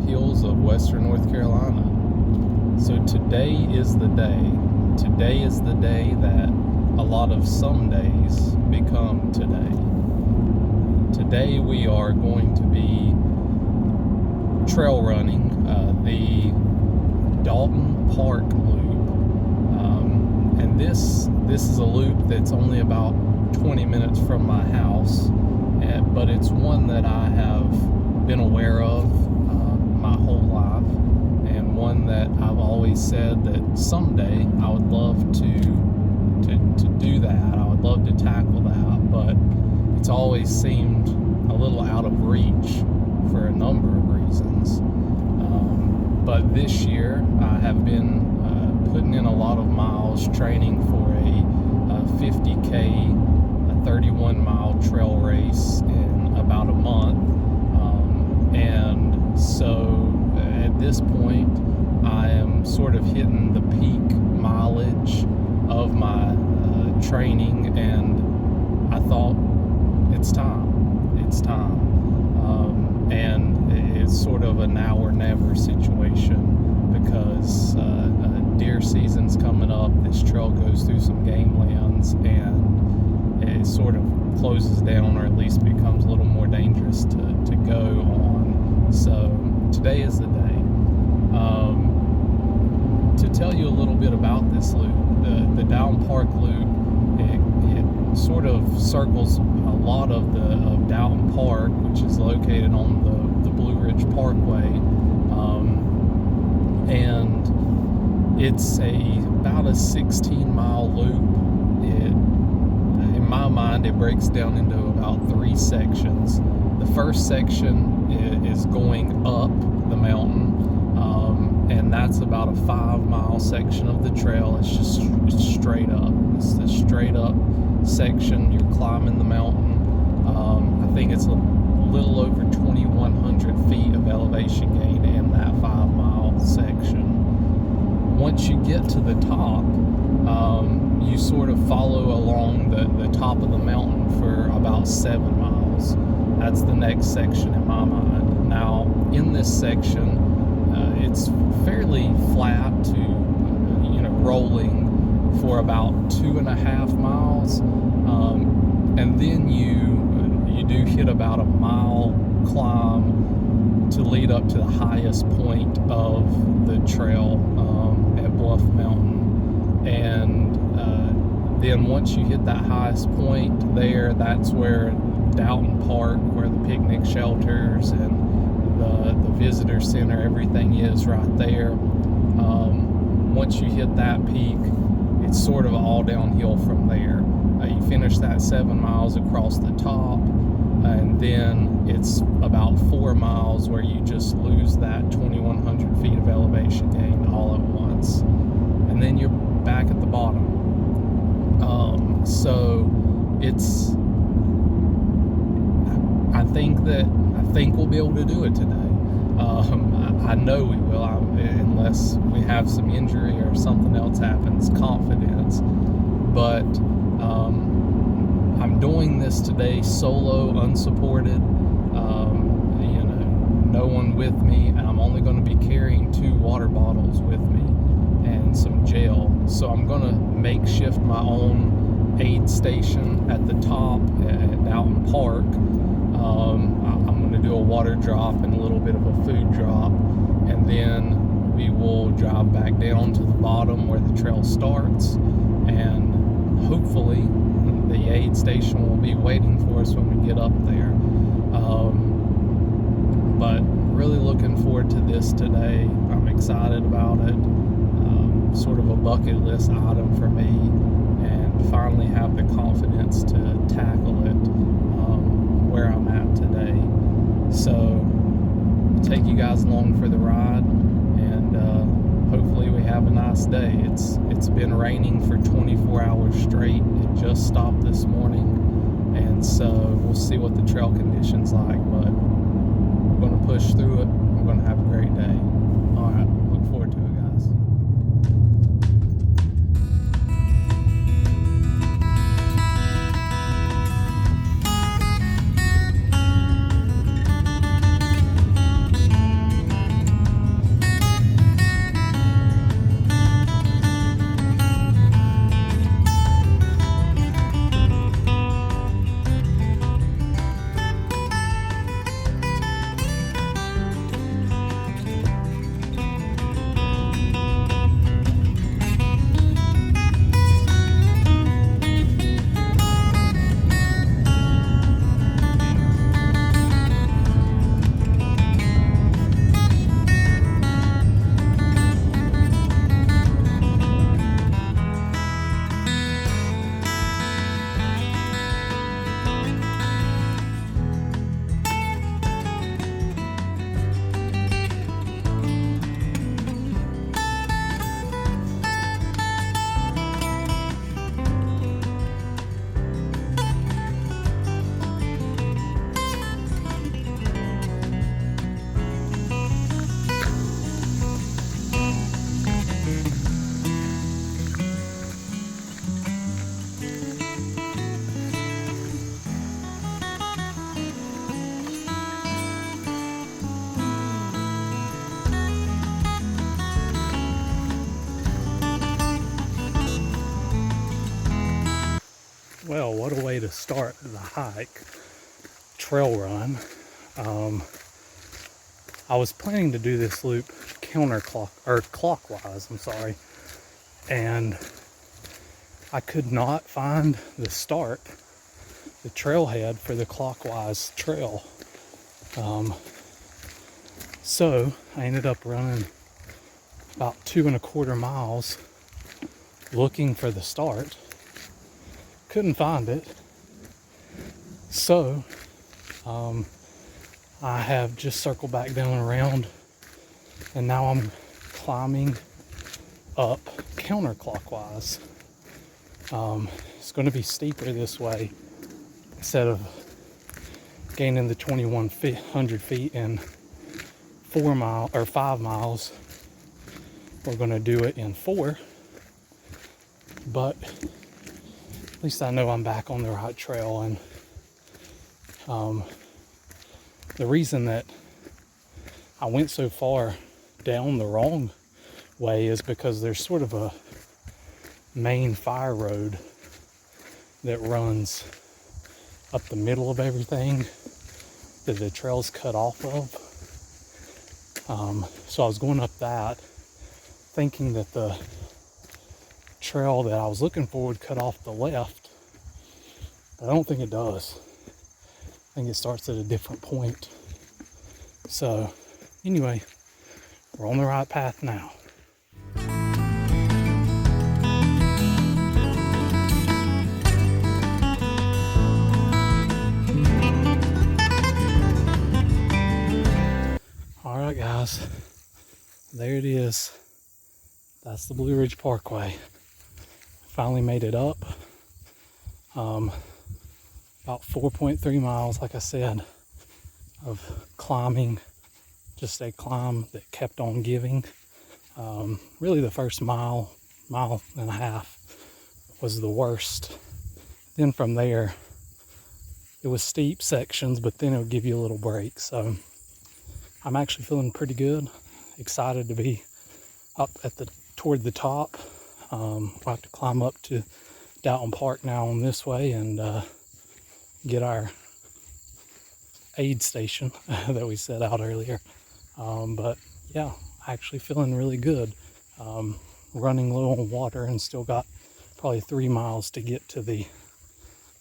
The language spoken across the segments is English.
hills of western North Carolina. So today is the day. Today is the day that a lot of some days become today. Today we are going to be trail running the Doughton Park loop. And this is a loop that's only about 20 minutes from my house, but it's one that I have been aware of my whole life, and one that I've always said that someday I would love to do that. I would love to tackle that, but it's always seemed a little out of reach for a number of reasons. But this year I have been putting in a lot of miles training for a 50K, a 31-mile trail race in about a month. And so at this point, I am sort of hitting the peak mileage of my training, and I thought, it's time. And it's sort of a now or never situation, because deer season's coming up. This trail goes through some game lands, and it sort of closes down, or at least becomes a little more dangerous to go on. So today is the day. To tell you a little bit about this loop, the Doughton Park loop, it sort of circles a lot of Doughton Park, which is located on the Blue Ridge Parkway, and it's about a 16-mile loop. In my mind, it breaks down into about 3 sections. The first section is going up the mountain, and that's about a 5-mile section of the trail. It's straight up. It's the straight up section. You're climbing the mountain. I think it's a little over 2,100 feet of elevation gain in that 5-mile section. Once you get to the top, you sort of follow along the top of the mountain for about 7 miles. That's the next section in my mind. Now, in this section, it's fairly flat to rolling for about 2.5 miles, and then you do hit about a mile climb to lead up to the highest point of the trail at Bluff Mountain. And then once you hit that highest point there, that's where Doughton Park, where the picnic shelters and the visitor center, everything is right there. Once you hit that peak, it's sort of all downhill from there. You finish that 7 miles across the top, and then it's about 4 miles where you just lose that 2,100 feet of elevation gain all at once, and then you're back at the bottom. So it's, I think we'll be able to do it today. I know we will, unless we have some injury or something else happens. Confidence, but I'm doing this today solo, unsupported. No one with me, and I'm only going to be carrying 2 water bottles with me and some gel. So I'm going to makeshift my own aid station at the top at Doughton Park. I'm going to do a water drop and a little bit of a food drop, and then we will drive back down to the bottom where the trail starts, and hopefully the aid station will be waiting for us when we get up there. But really looking forward to this today. I'm excited about it. Sort of a bucket list item for me, and finally have the confidence to tackle it where I'm at today. So I'll take you guys along for the ride, and hopefully we have a nice day. It's been raining for 24 hours straight. It just stopped this morning, and so we'll see what the trail conditions like, but we're going to push through it. We're going to have a great day. All right, look forward to it, guys. way to start the hike, trail run. I was planning to do this loop clockwise, I'm sorry, and I could not find the start, the trailhead for the clockwise trail. So I ended up running about 2.25 miles looking for the start. Couldn't find it. So I have just circled back down and around, and now I'm climbing up counterclockwise. It's going to be steeper this way. Instead of gaining the 2,100 feet in 5 miles, we're going to do it in 4. But at least I know I'm back on the right trail. And the reason that I went so far down the wrong way is because there's sort of a main fire road that runs up the middle of everything that the trail's cut off of. So I was going up that thinking that the trail that I was looking for would cut off the left, but I don't think it does. I think it starts at a different point. So anyway, we're on the right path now. All right, guys, there it is. That's the Blue Ridge Parkway. Finally made it up. About 4.3 miles, like I said, of climbing. Just a climb that kept on giving. Really the first mile and a half was the worst. Then from there, it was steep sections, but then it would give you a little break. So I'm actually feeling pretty good. Excited to be up toward the top. We'll have to climb up to Doughton Park now on this way and get our aid station that we set out earlier. But yeah, actually feeling really good. Running low on water and still got probably 3 miles to get to the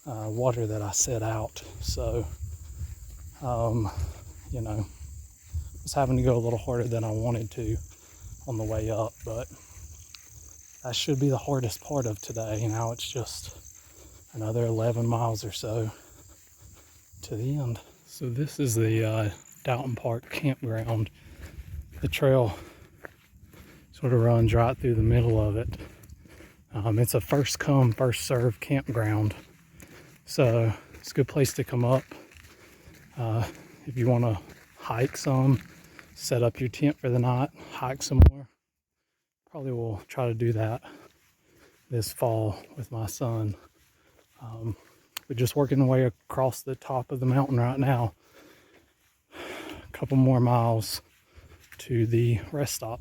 water that I set out. So, you know, was having to go a little harder than I wanted to on the way up, but that should be the hardest part of today. Now it's just another 11 miles or so to the end. So this is the Doughton Park campground. The trail sort of runs right through the middle of it. It's a first come, first served campground. So it's a good place to come up. If you want to hike some, set up your tent for the night, hike some more. Probably will try to do that this fall with my son. We're just working our way across the top of the mountain right now. A couple more miles to the rest stop.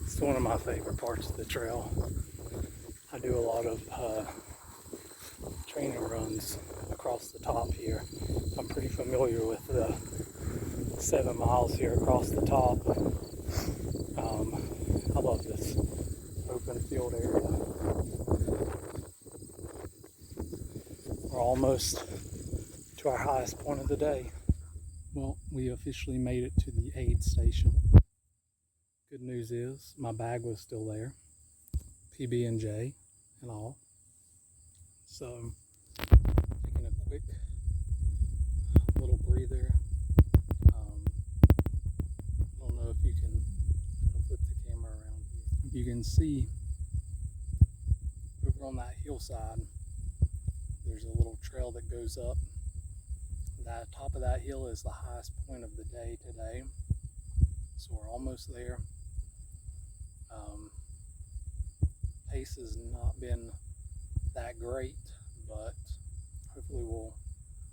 It's one of my favorite parts of the trail. I do a lot of training runs across the top here. I'm pretty familiar with the 7 miles here across the top. I love this open field area. We're almost to our highest point of the day. Well, we officially made it to the aid station. Good news is my bag was still there, PB&J and all. So taking a quick little breather. I don't know if you can flip the camera around here. You can see over on that hillside, there's a little trail that goes up. The top of that hill is the highest point of the day today. So we're almost there. pace has not been that great, but hopefully we'll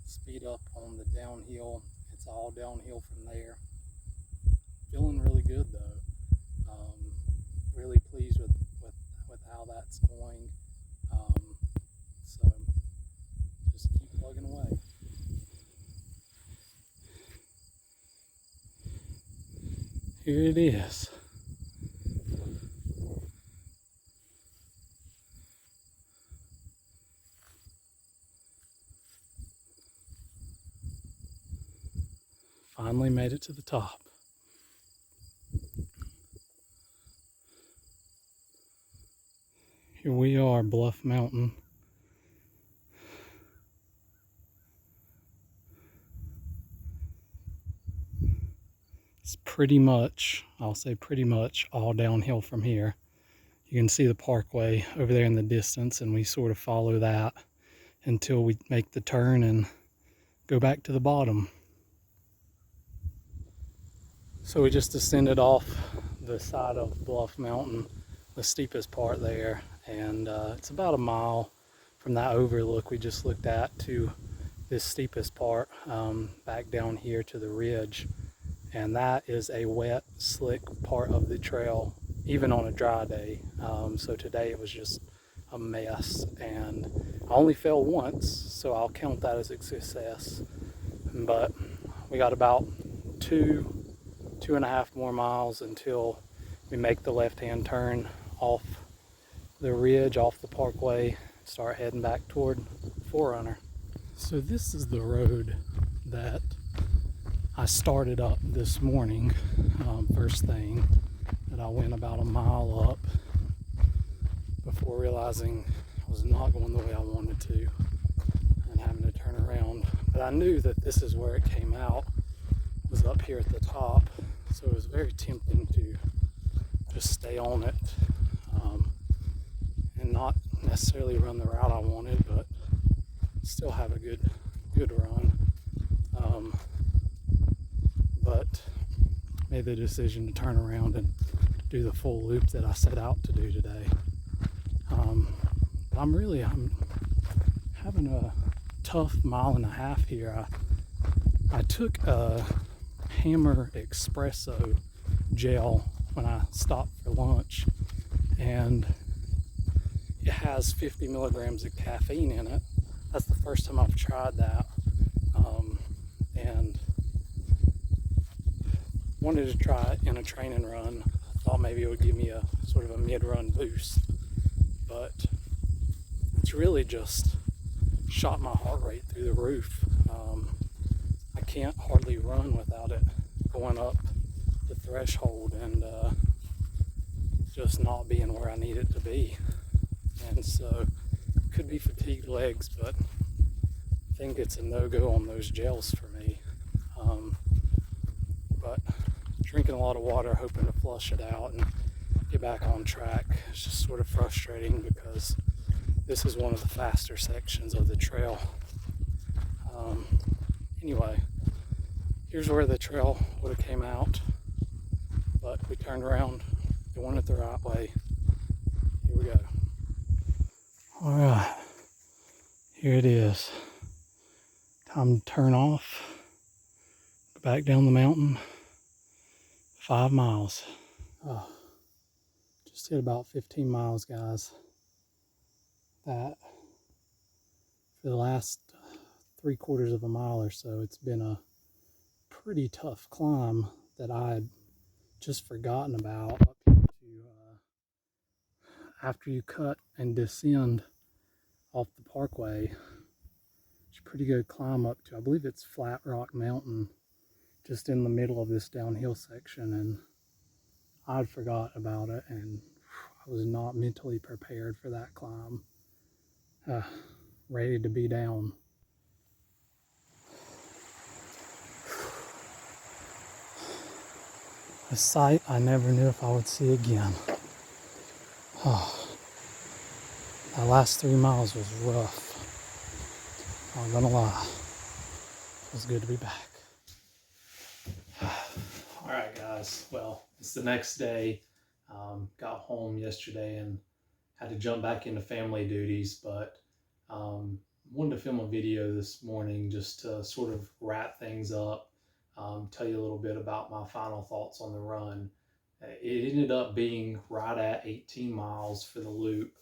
speed up on the downhill. It's all downhill from there. Feeling really good though. Really pleased with how that's going. So just keep plugging away. Here it is. Finally made it to the top. Here we are, Bluff Mountain. It's pretty much, I'll say pretty much, all downhill from here. You can see the parkway over there in the distance, and we sort of follow that until we make the turn and go back to the bottom. So we just descended off the side of Bluff Mountain, the steepest part there, and it's about a mile from that overlook we just looked at to this steepest part, back down here to the ridge. And that is a wet, slick part of the trail, even on a dry day. So today it was just a mess, and I only fell once, so I'll count that as a success. But we got about two and a half more miles until we make the left-hand turn off the ridge, off the parkway, start heading back toward Forerunner. So this is the road that I started up this morning, first thing, that I went about a mile up before realizing I was not going the way I wanted to and having to turn around. But I knew that this is where it came out, was up here at the top, so it was very tempting to just stay on it, and not necessarily run the route I wanted, but still have a good run. But made the decision to turn around and do the full loop that I set out to do today. But I'm having a tough mile and a half here. I took a Hammer Espresso gel when I stopped for lunch, and it has 50 milligrams of caffeine in it. That's the first time I've tried that, and wanted to try it in a training run. Thought maybe it would give me a sort of a mid-run boost, but it's really just shot my heart rate through the roof. I can't hardly run without it going up the threshold and just not being where I need it to be. And so could be fatigued legs, but I think it's a no-go on those gels for me. But drinking a lot of water, hoping to flush it out and get back on track. It's just sort of frustrating because this is one of the faster sections of the trail. Anyway, here's where the trail would have came out, but we turned around, doing it the right way. Here we go. All right, here it is. Time to turn off, go back down the mountain, 5 miles. Oh, just hit about 15 miles, guys. That, for the last 3/4 of a mile or so, it's been a pretty tough climb that I had just forgotten about. Up here to, after you cut and descend off the parkway, it's a pretty good climb up to, I believe it's Flat Rock Mountain, just in the middle of this downhill section, and I'd forgot about it, and I was not mentally prepared for that climb. Ready to be down. A sight I never knew if I would see again. Oh, that last 3 miles was rough. Not gonna lie. It was good to be back. All right, guys. Well, it's the next day. Got home yesterday and had to jump back into family duties, but wanted to film a video this morning just to sort of wrap things up, tell you a little bit about my final thoughts on the run. It ended up being right at 18 miles for the loop,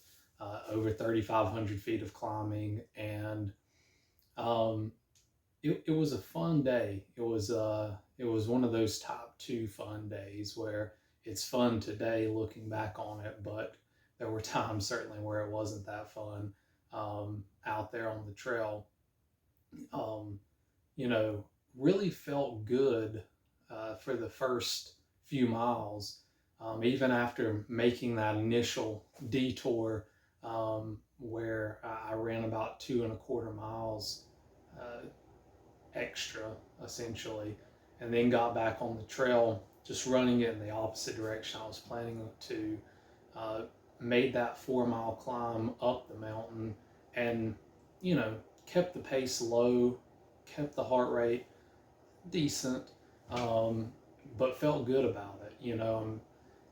over 3,500 feet of climbing, and um, it was a fun day. It was one of those top two fun days where it's fun today looking back on it, but there were times certainly where it wasn't that fun out there on the trail. Um, you know, really felt good for the first few miles, even after making that initial detour where I ran about 2.25 miles extra, essentially, and then got back on the trail, just running it in the opposite direction I was planning to. Uh, Made that 4 mile climb up the mountain, and kept the pace low, kept the heart rate decent, um, but felt good about it.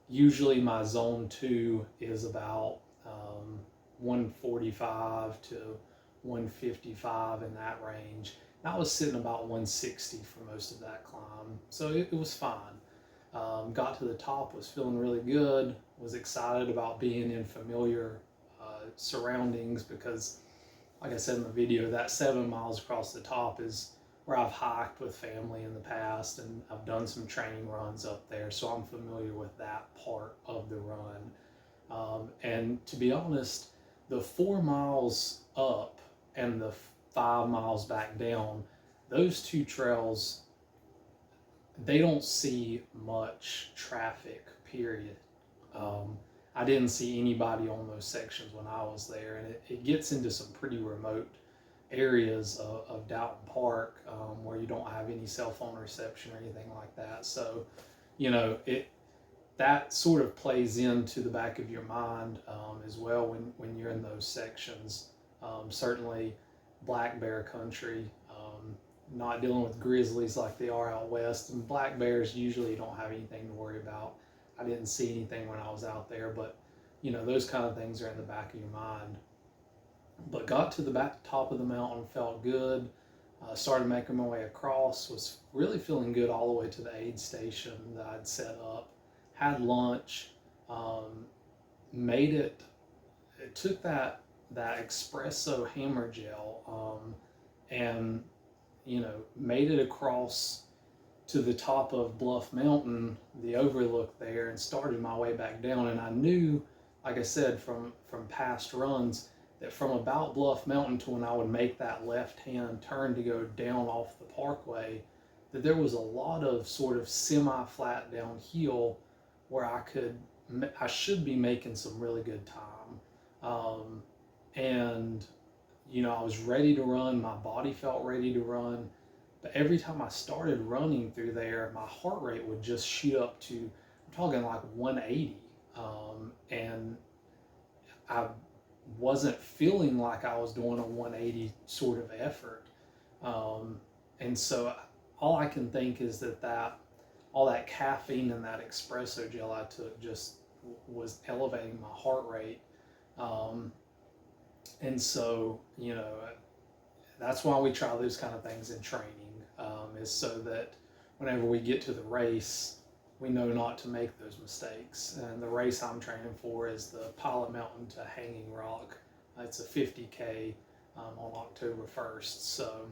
Usually my zone two is about 145 to 155 in that range. And I was sitting about 160 for most of that climb, so it was fine. Got to the top, was feeling really good, was excited about being in familiar surroundings because, like I said in the video, that 7 miles across the top is where I've hiked with family in the past, and I've done some training runs up there, so I'm familiar with that part of the run. And to be honest, the 4 miles up and the 5 miles back down, those two trails, they don't see much traffic, period. Um, I didn't see anybody on those sections when I was there, and it gets into some pretty remote areas of Doughton Park where you don't have any cell phone reception or anything like that. So, it that sort of plays into the back of your mind as well when you're in those sections. Certainly, black bear country. Not dealing with grizzlies like they are out west, and black bears usually don't have anything to worry about. I didn't see anything when I was out there, but those kind of things are in the back of your mind. But got to the top of the mountain, felt good. Started making my way across, was really feeling good all the way to the aid station that I'd set up. Had lunch, made it. It took that espresso hammer gel, and made it across to the top of Bluff Mountain, the overlook there, and started my way back down. And I knew, like I said, from past runs, that from about Bluff Mountain to when I would make that left-hand turn to go down off the parkway, that there was a lot of sort of semi-flat downhill where I should be making some really good time. And I was ready to run, my body felt ready to run, but every time I started running through there, my heart rate would just shoot up to, I'm talking like 180, and I wasn't feeling like I was doing a 180 sort of effort. And so all I can think is that all that caffeine and that espresso gel I took just was elevating my heart rate. And so, that's why we try those kind of things in training, is so that whenever we get to the race, we know not to make those mistakes. And the race I'm training for is the Pilot Mountain to Hanging Rock. It's a 50K on October 1st. So,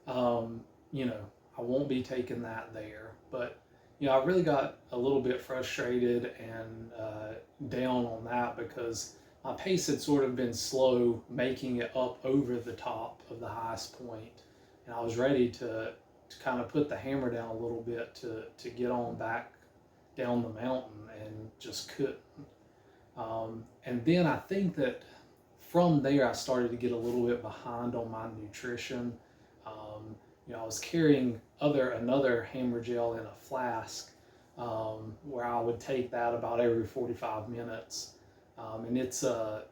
I won't be taking that there. But, I really got a little bit frustrated and down on that because my pace had sort of been slow making it up over the top of the highest point, and I was ready to kind of put the hammer down a little bit to get on back down the mountain, and just couldn't. And then I think that from there I started to get a little bit behind on my nutrition. I was carrying another hammer gel in a flask, where I would take that about every 45 minutes. And it's the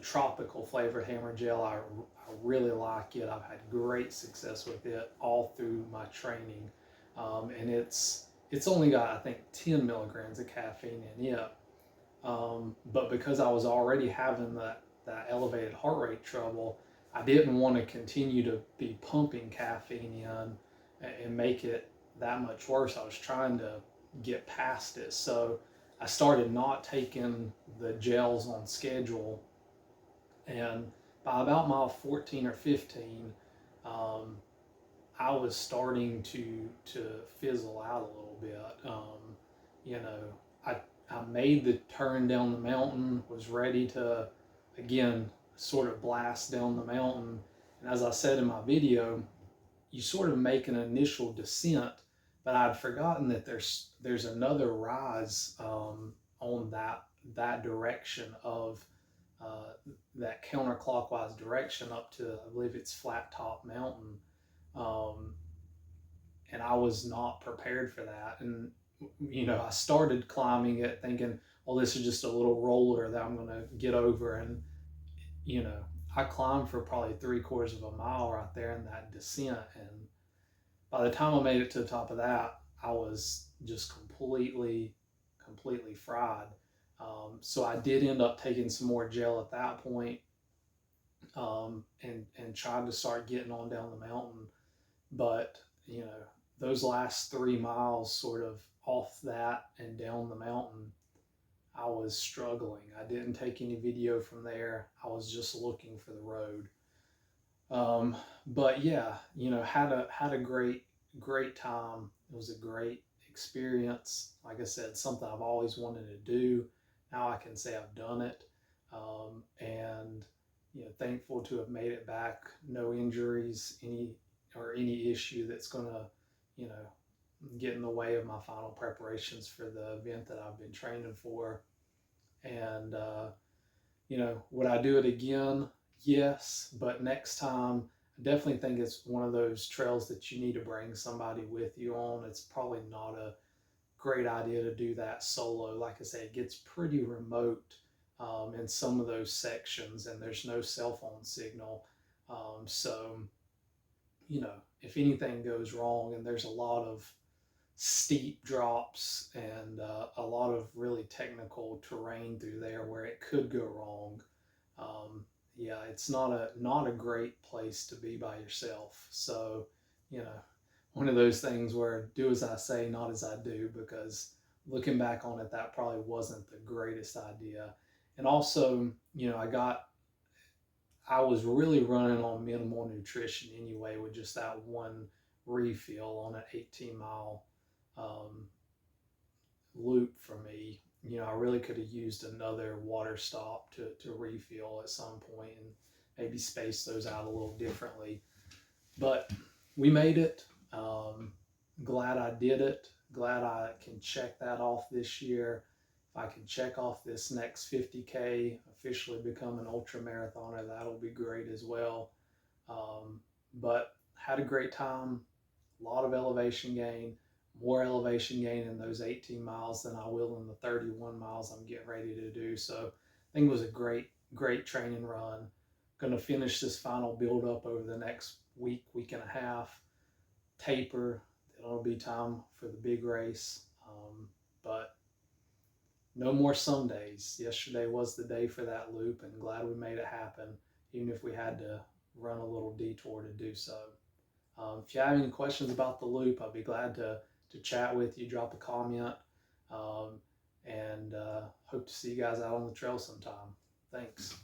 tropical flavored hammer gel. I really like it. I've had great success with it all through my training, and it's only got, I think, 10 milligrams of caffeine in it. But because I was already having that elevated heart rate trouble, I didn't want to continue to be pumping caffeine in and make it that much worse. I was trying to get past it. So I started not taking the gels on schedule. And by about mile 14 or 15, um, I was starting to fizzle out a little bit. You know, I I made the turn down the mountain, was ready to again sort of blast down the mountain, and as I said in my video, you sort of make an initial descent, but I'd forgotten that there's another rise on that direction of that counterclockwise direction up to, I believe it's Flat Top Mountain. Um, and I was not prepared for that. And I started climbing it thinking, well, this is just a little roller that I'm going to get over. And you know, I climbed for probably 3/4 of a mile right there in that descent. And by the time I made it to the top of that, I was just completely fried. So I did end up taking some more gel at that point, and tried to start getting on down the mountain. But those last 3 miles, sort of off that and down the mountain, I was struggling. I didn't take any video from there. I was just looking for the road. But yeah, had a great time. It was a great experience. Like I said, something I've always wanted to do. Now I can say I've done it, and thankful to have made it back. No injuries, any issue that's gonna, you know, get in the way of my final preparations for the event that I've been training for. And would I do it again? Yes, but next time, I definitely think it's one of those trails that you need to bring somebody with you on. It's probably not a great idea to do that solo. Like I say, it gets pretty remote in some of those sections, and there's no cell phone signal. So, if anything goes wrong, and there's a lot of steep drops and a lot of really technical terrain through there where it could go wrong. Yeah, it's not a great place to be by yourself. So, you know, one of those things where do as I say, not as I do, because looking back on it, that probably wasn't the greatest idea. And also, I was really running on minimal nutrition anyway with just that one refill on an 18-mile um, loop for me. I really could have used another water stop to refill at some point and maybe space those out a little differently. But we made it. Glad I did it. Glad I can check that off this year. If I can check off this next 50K, officially become an ultra marathoner, that'll be great as well. But had a great time, a lot of elevation gain, more elevation gain in those 18 miles than I will in the 31 miles I'm getting ready to do. So I think it was a great training run. Going to finish this final build up over the next week and a half, taper. It'll be time for the big race. But no more Sundays. Yesterday was the day for that loop, and glad we made it happen, even if we had to run a little detour to do so. If you have any questions about the loop, I'd be glad to chat with you, drop a comment, and hope to see you guys out on the trail sometime. Thanks.